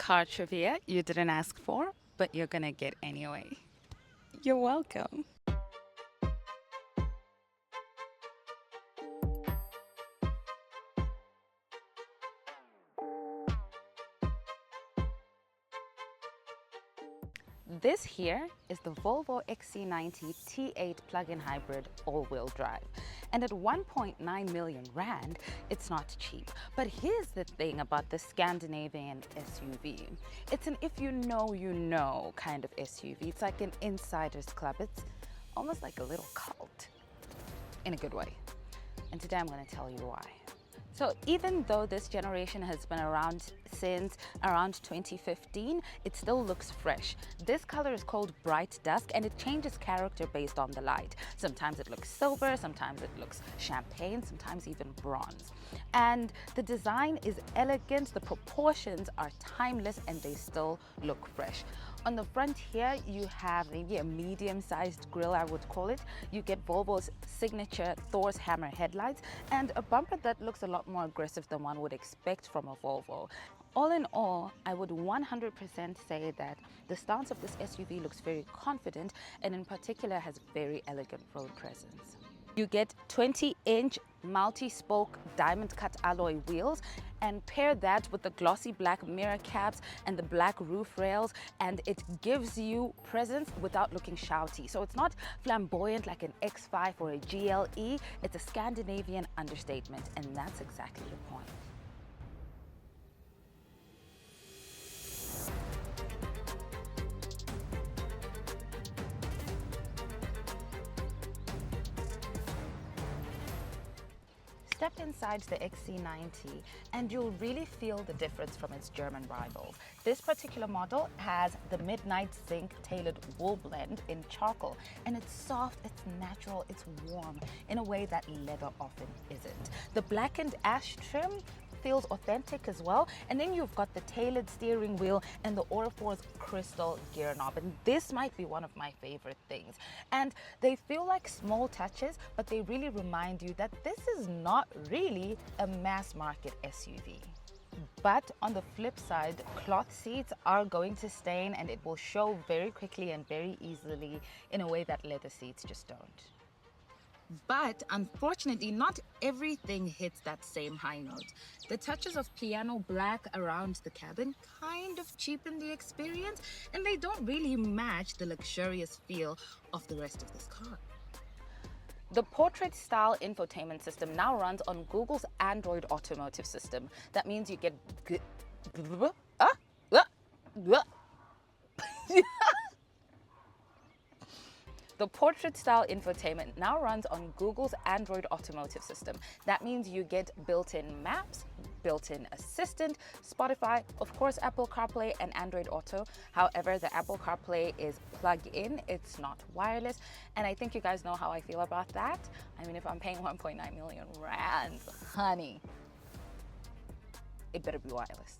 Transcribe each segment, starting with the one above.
car trivia you didn't ask for, but you're gonna get anyway. You're welcome. This here is the Volvo XC90 T8 plug-in hybrid all-wheel drive. And at 1.9 million rand, it's not cheap. But here's the thing about the Scandinavian SUV. It's an if you know kind of SUV. It's like an insider's club. It's almost like a little cult in a good way. And today I'm going to tell you why. So even though this generation has been around since around 2015, it still looks fresh. This color is called bright dusk and it changes character based on the light. Sometimes it looks silver, sometimes it looks champagne, sometimes even bronze. And the design is elegant, the proportions are timeless, and they still look fresh. On the front here, you have maybe a medium-sized grille, I would call it. You get Volvo's signature Thor's hammer headlights and a bumper that looks a lot more aggressive than one would expect from a Volvo. All in all, I would 100% say that the stance of this SUV looks very confident and in particular has very elegant road presence. You get 20-inch multi-spoke diamond-cut alloy wheels and pair that with the glossy black mirror caps and the black roof rails, and it gives you presence without looking shouty. So it's not flamboyant like an X5 or a GLE, it's a Scandinavian understatement, and that's exactly the point. Step inside the XC90 and you'll really feel the difference from its German rivals. This particular model has the Midnight Zinc tailored wool blend in charcoal, and it's soft, it's natural, it's warm in a way that leather often isn't. The Blackened Ash trim feels authentic as well, and then you've got the tailored steering wheel and the Orrefors crystal gear knob, and this might be one of my favorite things. And they feel like small touches, but they really remind you that this is not really a mass market SUV. But on the flip side, cloth seats are going to stain, and it will show very quickly and very easily in a way that leather seats just don't. But unfortunately, not everything hits that same high note. The touches of piano black around the cabin kind of cheapen the experience, and they don't really match the luxurious feel of the rest of this car. The portrait-style infotainment system now runs on Google's Android automotive system. That means you get The portrait-style infotainment now runs on Google's Android automotive system. That means you get built-in maps, built-in assistant, Spotify, of course Apple CarPlay and Android Auto. However, the Apple CarPlay is plug-in, it's not wireless. And I think you guys know how I feel about that. I mean, if I'm paying 1.9 million rand, honey, it better be wireless.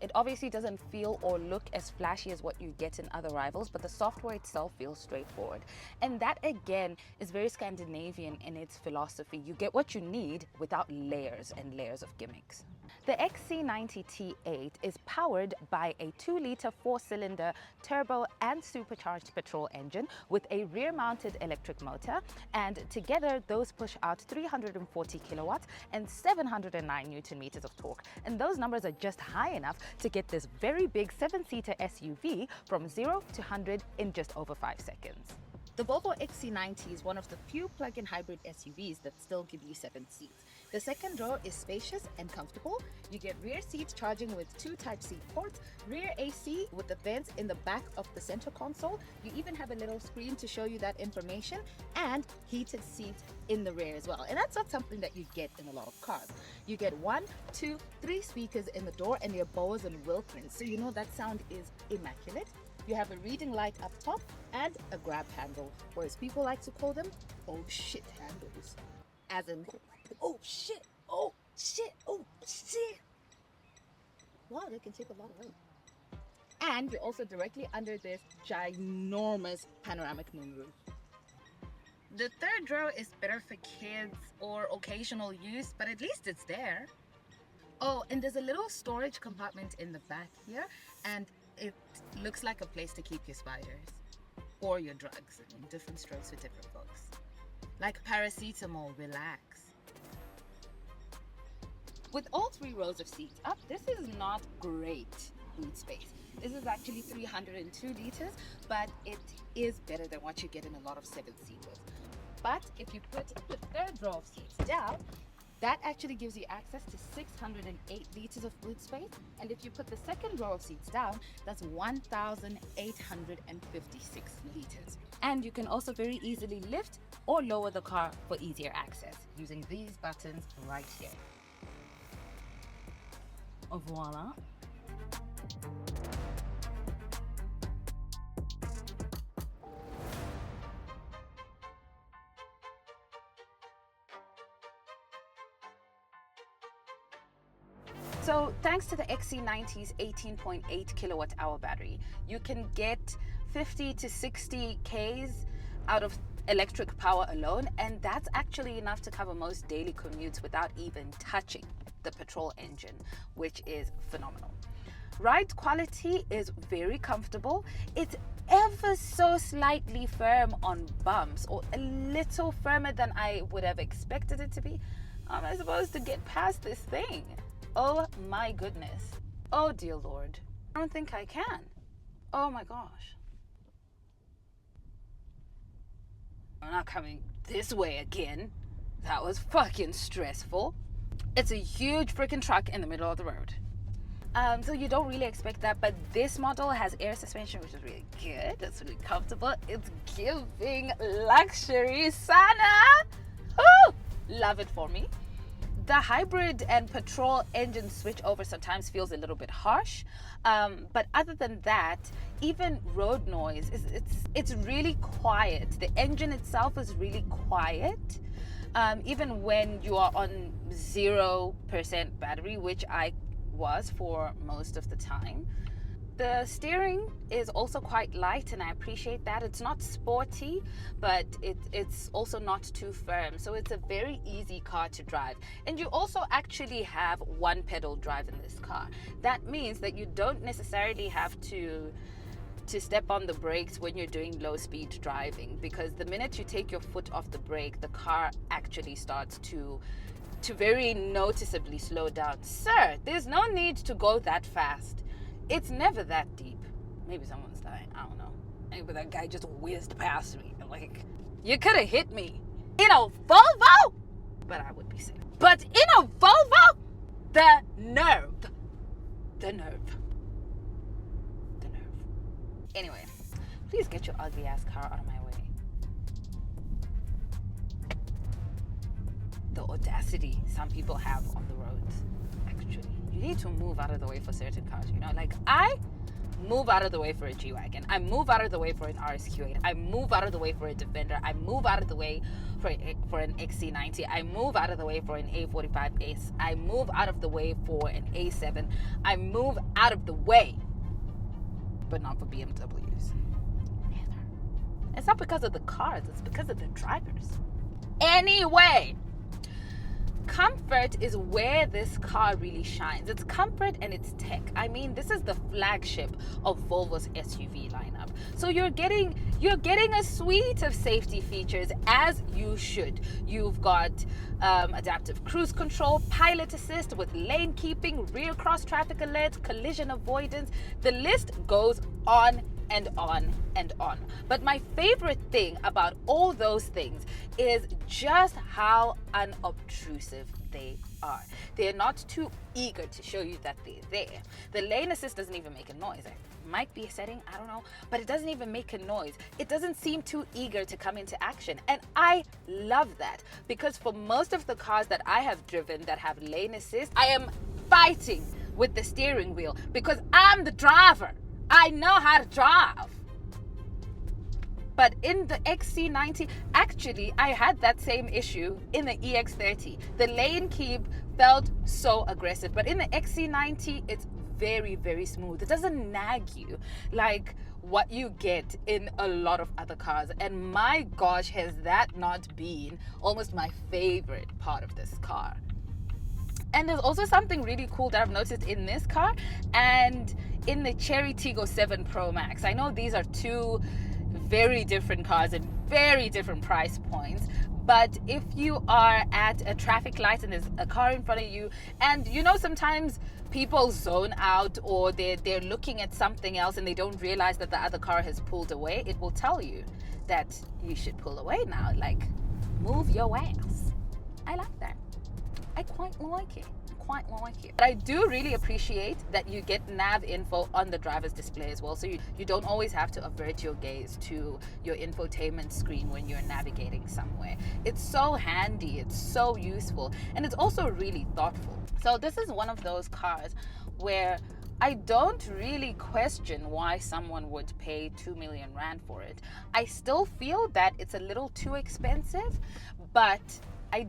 It obviously doesn't feel or look as flashy as what you get in other rivals, but the software itself feels straightforward. And that again is very Scandinavian in its philosophy. You get what you need without layers and layers of gimmicks. The XC90 T8 is powered by a 2-liter 4-cylinder turbo and supercharged petrol engine with a rear-mounted electric motor, and together those push out 340 kilowatts and 709 newton meters of torque. And those numbers are just high enough to get this very big 7-seater SUV from 0 to 100 in just over 5 seconds. The Volvo XC90 is one of the few plug-in hybrid SUVs that still give you 7 seats. The second row is spacious and comfortable. You get rear seats charging with 2 Type-C ports, rear AC with the vents in the back of the center console. You even have a little screen to show you that information, and heated seats in the rear as well. And that's not something that you get in a lot of cars. You get 1, 2, 3 speakers in the door, and they're Bose and Wilkins, so you know that sound is immaculate. You have a reading light up top and a grab handle, or as people like to call them, oh shit handles. As in, oh shit, oh shit, oh shit. Wow, they can take a lot of room. And you're also directly under this ginormous panoramic moonroof. The third row is better for kids or occasional use, but at least it's there. Oh, and there's a little storage compartment in the back here, and it looks like a place to keep your spiders or your drugs. I mean, different strokes for different folks. Like paracetamol, relax. With all 3 rows of seats up, this is not great boot space. This is actually 302 liters, but it is better than what you get in a lot of 7-seaters. But if you put the 3rd row of seats down, that actually gives you access to 608 liters of boot space. And if you put the 2nd row of seats down, that's 1,856 liters. And you can also very easily lift or lower the car for easier access using these buttons right here. Voila. So thanks to the XC90's 18.8 kilowatt hour battery, you can get 50 to 60 Ks out of electric power alone, and that's actually enough to cover most daily commutes without even touching the petrol engine, which is phenomenal. Ride quality is very comfortable. It's ever so slightly firm on bumps, or a little firmer than I would have expected it to be. How am I supposed to get past this thing? Oh my goodness. Oh dear Lord. I don't think I can. Oh my gosh. I'm not coming this way again. That was fucking stressful. It's a huge freaking truck in the middle of the road. So you don't really expect that, but this model has air suspension, which is really good. It's really comfortable. It's giving luxury sana. Oh, love it for me. The hybrid and petrol engine switchover sometimes feels a little bit harsh, but other than that, even road noise it's really quiet. The engine itself is really quiet, even when you are on 0% battery, which I was for most of the time. The steering is also quite light, and I appreciate that. It's not sporty, but it's also not too firm. So it's a very easy car to drive. And you also actually have 1-pedal drive in this car. That means that you don't necessarily have to step on the brakes when you're doing low-speed driving, because the minute you take your foot off the brake, the car actually starts to very noticeably slow down. Sir, there's no need to go that fast. It's never that deep. Maybe someone's dying. I don't know. Maybe that guy just whizzed past me. Like, you could have hit me in a Volvo, but I would be safe. But in a Volvo, the nerve. The nerve. The nerve. Anyway, please get your ugly ass car out of my way. The audacity some people have on the roads. Actually, you need to move out of the way for certain cars, you know? Like, I move out of the way for a G-Wagon. I move out of the way for an RSQ8. I move out of the way for a Defender. I move out of the way for an XC90. I move out of the way for an A45S. I move out of the way for an A7. I move out of the way, but not for BMWs. Never. It's not because of the cars. It's because of the drivers. Anyway, comfort is where this car really shines. It's comfort and it's tech. I mean, this is the flagship of Volvo's SUV lineup. So you're getting a suite of safety features, as you should. You've got adaptive cruise control, pilot assist with lane keeping, rear cross traffic alerts, collision avoidance. The list goes on and on and on. But my favorite thing about all those things is just how unobtrusive they are. They're not too eager to show you that they're there. The lane assist doesn't even make a noise. It might be a setting, I don't know, but it doesn't even make a noise. It doesn't seem too eager to come into action. And I love that, because for most of the cars that I have driven that have lane assist, I am fighting with the steering wheel because I'm the driver. I know how to drive. But in the XC90, actually, I had that same issue in the EX30. The lane keep felt so aggressive. But in the XC90, it's very, very smooth. It doesn't nag you like what you get in a lot of other cars. And my gosh, has that not been almost my favorite part of this car. And there's also something really cool that I've noticed in this car and in the Cherry Tiggo 7 Pro Max. I know these are two very different cars at very different price points, but if you are at a traffic light and there's a car in front of you, and you know sometimes people zone out or they're looking at something else and they don't realize that the other car has pulled away, it will tell you that you should pull away now, like move your ass. I like that. I quite like it. But I do really appreciate that you get nav info on the driver's display as well, so you don't always have to avert your gaze to your infotainment screen when you're navigating somewhere. It's so handy, it's so useful, and it's also really thoughtful. So this is one of those cars where I don't really question why someone would pay 2 million rand for it. I still feel that it's a little too expensive, but I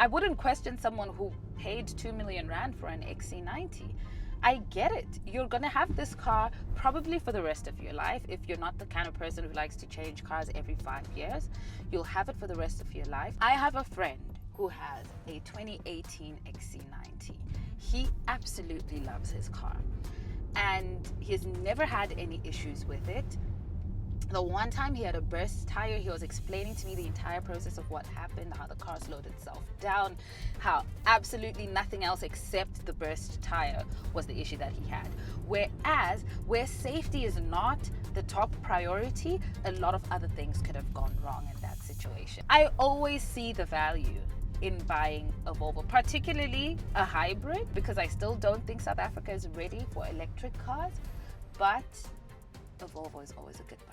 wouldn't question someone who paid 2 million rand for an XC90. I get it. You're gonna have this car probably for the rest of your life. If you're not the kind of person who likes to change cars every 5 years, you'll have it for the rest of your life. I have a friend who has a 2018 XC90. He absolutely loves his car and he's never had any issues with it. The one time he had a burst tire, he was explaining to me the entire process of what happened, how the car slowed itself down, how absolutely nothing else except the burst tire was the issue that he had. Whereas, where safety is not the top priority, a lot of other things could have gone wrong in that situation. I always see the value in buying a Volvo, particularly a hybrid, because I still don't think South Africa is ready for electric cars, but a Volvo is always a good buy.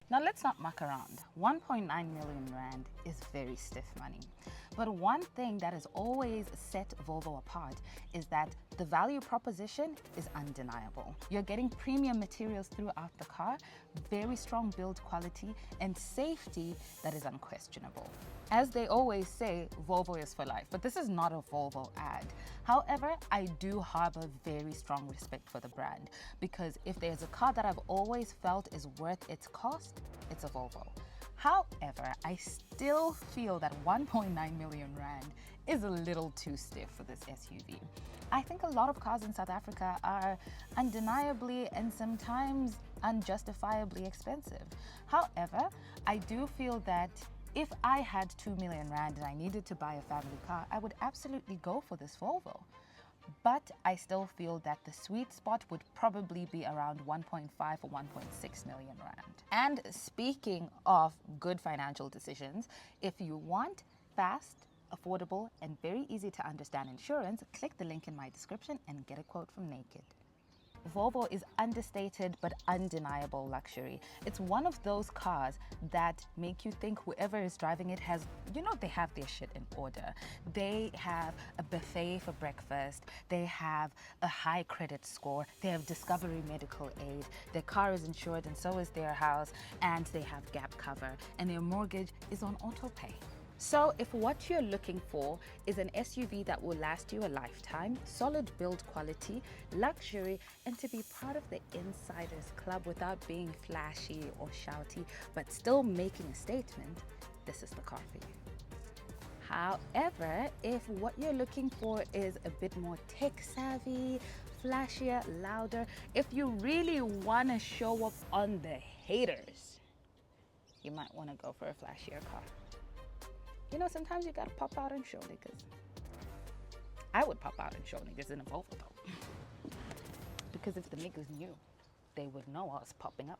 Now let's not muck around. 1.9 million rand is very stiff money. But one thing that has always set Volvo apart is that the value proposition is undeniable. You're getting premium materials throughout the car, very strong build quality, and safety that is unquestionable. As they always say, Volvo is for life, but this is not a Volvo ad. However, I do harbor very strong respect for the brand, because if there's a car that I've always felt is worth its cost, it's a Volvo. However, I still feel that 1.9 million rand is a little too stiff for this SUV. I think a lot of cars in South Africa are undeniably and sometimes unjustifiably expensive. However, I do feel that if I had 2 million rand and I needed to buy a family car, I would absolutely go for this Volvo. But I still feel that the sweet spot would probably be around 1.5 or 1.6 million rand. And speaking of good financial decisions, if you want fast, affordable, and very easy to understand insurance, click the link in my description and get a quote from Naked. Volvo is understated but undeniable luxury. It's one of those cars that make you think whoever is driving it has, they have their shit in order. They have a buffet for breakfast, they have a high credit score, they have Discovery medical aid, their car is insured and so is their house, and they have gap cover, and their mortgage is on auto pay. So if what you're looking for is an SUV that will last you a lifetime, solid build quality, luxury, and to be part of the insiders club without being flashy or shouty, but still making a statement, this is the car for you. However, if what you're looking for is a bit more tech savvy, flashier, louder, if you really want to show up on the haters, you might want to go for a flashier car. Sometimes you gotta pop out and show niggas. I would pop out and show niggas in a Volvo though. Because if the niggas knew, they would know I was popping up.